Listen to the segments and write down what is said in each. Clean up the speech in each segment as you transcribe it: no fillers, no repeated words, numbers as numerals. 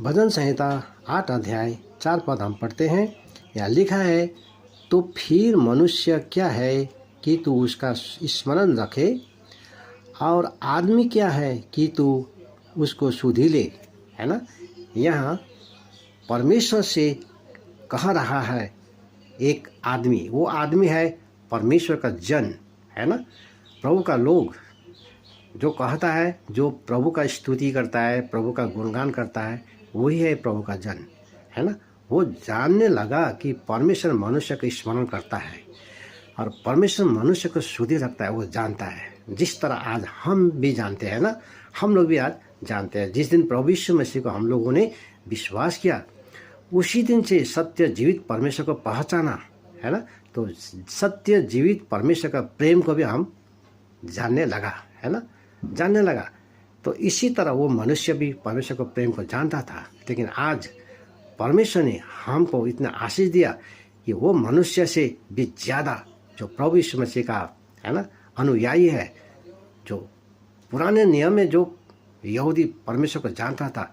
भजन संहिता 8 अध्याय 4 पद हम पढ़ते हैं। यहाँ लिखा है, तो फिर मनुष्य क्या है कि तू उसका स्मरण रखे, और आदमी क्या है कि तू उसको सुधि ले। है ना। यहाँ परमेश्वर से कह रहा है एक आदमी, वो आदमी है परमेश्वर का जन। है ना। प्रभु का लोग जो कहता है, जो प्रभु का स्तुति करता है, प्रभु का गुणगान करता है, वही है प्रभु का जन। है ना। वो जानने लगा कि परमेश्वर मनुष्य का स्मरण करता है और परमेश्वर मनुष्य को शुद्धि रखता है। वो जानता है, जिस तरह आज हम भी जानते हैं ना, हम लोग भी आज जानते हैं। जिस दिन प्रभु यीशु मसीह को हम लोगों ने विश्वास किया, उसी दिन से सत्य जीवित परमेश्वर को पहचाना। है ना। तो सत्य जीवित परमेश्वर का प्रेम को भी हम जानने लगा। है ना, जानने लगा। तो इसी तरह वो मनुष्य भी परमेश्वर को प्रेम को जानता था, लेकिन आज परमेश्वर ने हमको इतना आशीष दिया कि वो मनुष्य से भी ज़्यादा जो प्रभु यीशु मसीह का है ना अनुयायी है, जो पुराने नियम में जो यहूदी परमेश्वर को जानता था,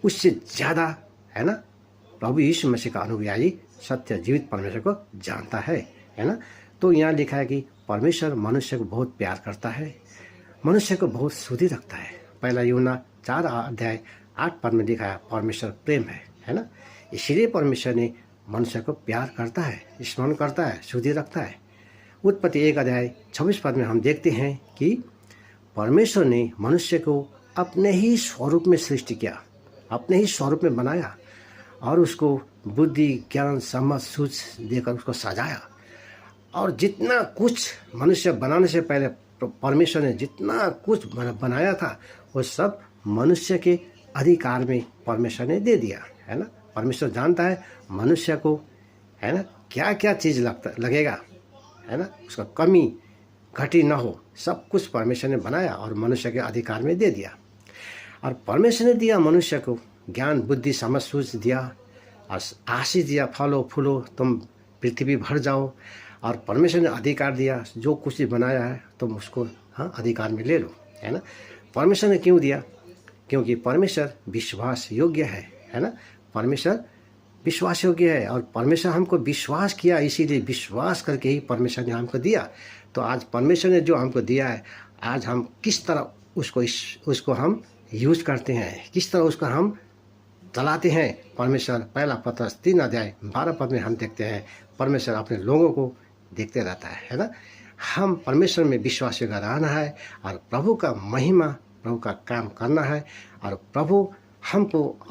उससे ज़्यादा है ना प्रभु यीशु मसीह का अनुयायी सत्य जीवित परमेश्वर को जानता है। है ना। तो यहाँ लिखा है कि परमेश्वर मनुष्य को बहुत प्यार करता है, मनुष्य को बहुत शुद्धि रखता है। पहला यूहन्ना 4 अध्याय 8 पद में लिखा है, परमेश्वर प्रेम है। है ना। इसीलिए परमेश्वर ने मनुष्य को प्यार करता है, स्मरण करता है, शुद्धि रखता है। उत्पत्ति 1 अध्याय 26 पद में हम देखते हैं कि परमेश्वर ने मनुष्य को अपने ही स्वरूप में सृष्टि किया, अपने ही स्वरूप में बनाया और उसको बुद्धि, ज्ञान, समझ, सूझ देकर उसको सजाया। और जितना कुछ मनुष्य बनाने से पहले परमेश्वर ने जितना कुछ बनाया था, वो सब मनुष्य के अधिकार में परमेश्वर ने दे दिया। है ना। परमेश्वर जानता है मनुष्य को है ना क्या क्या चीज़ लगेगा, है ना, उसका कमी घटी ना हो, सब कुछ परमेश्वर ने बनाया और मनुष्य के अधिकार में दे दिया। और परमेश्वर ने दिया मनुष्य को ज्ञान, बुद्धि, समझ, सूझ दिया और आशीष दिया, फलो फूलो, तुम पृथ्वी भर जाओ। और परमेश्वर ने अधिकार दिया, जो कुछ भी बनाया है तुम उसको अधिकार में ले लो। है ना। परमेश्वर ने क्यों दिया? क्योंकि परमेश्वर विश्वास योग्य है। है ना। परमेश्वर विश्वास योग्य है और परमेश्वर हमको विश्वास किया, इसीलिए विश्वास करके ही परमेश्वर ने हमको दिया। तो आज परमेश्वर ने जो हमको दिया है, आज हम किस तरह उसको हम यूज करते हैं, किस तरह उसको हम चलाते हैं। परमेश्वर पहला पत्रस 3 अध्याय 12 पद में हम देखते हैं, परमेश्वर अपने लोगों को देखते रहता है ना। हम परमेश्वर में विश्वास योग्य रहना है और प्रभु का महिमा, प्रभु का काम करना है। और प्रभु हमको